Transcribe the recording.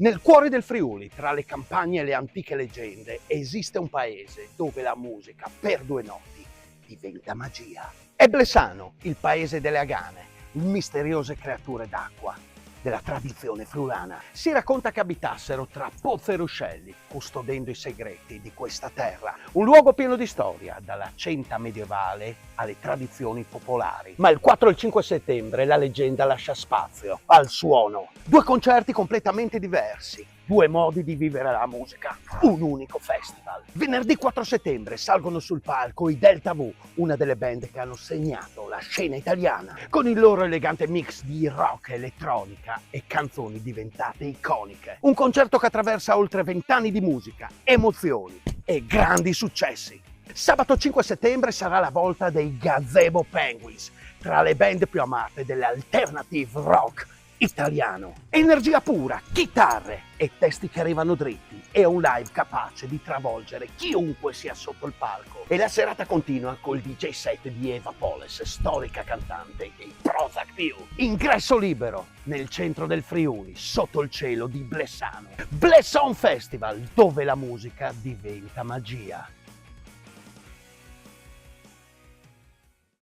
Nel cuore del Friuli, tra le campagne e le antiche leggende, esiste un paese dove la musica, per 2 notti, diventa magia. È Blesano, il paese delle agane, misteriose creature d'acqua della tradizione friulana. Si racconta che abitassero tra pozze e ruscelli, custodendo i segreti di questa terra. Un luogo pieno di storia, dalla centa medievale alle tradizioni popolari. Ma il 4 e il 5 settembre la leggenda lascia spazio al suono. 2 concerti completamente diversi, 2 modi di vivere la musica, un unico festival. Venerdì 4 settembre salgono sul palco i Delta V, una delle band che hanno segnato la scena italiana, con il loro elegante mix di rock, elettronica e canzoni diventate iconiche. Un concerto che attraversa oltre 20 anni di musica, emozioni e grandi successi. Sabato 5 settembre sarà la volta dei Gazebo Penguins, tra le band più amate dell'alternative rock italiano. Energia pura, chitarre e testi che arrivano dritti e un live capace di travolgere chiunque sia sotto il palco. E la serata continua col DJ set di Eva Poles, storica cantante dei Prozac Più. Ingresso libero nel centro del Friuli, sotto il cielo di Blesano. Blesson Festival, dove la musica diventa magia.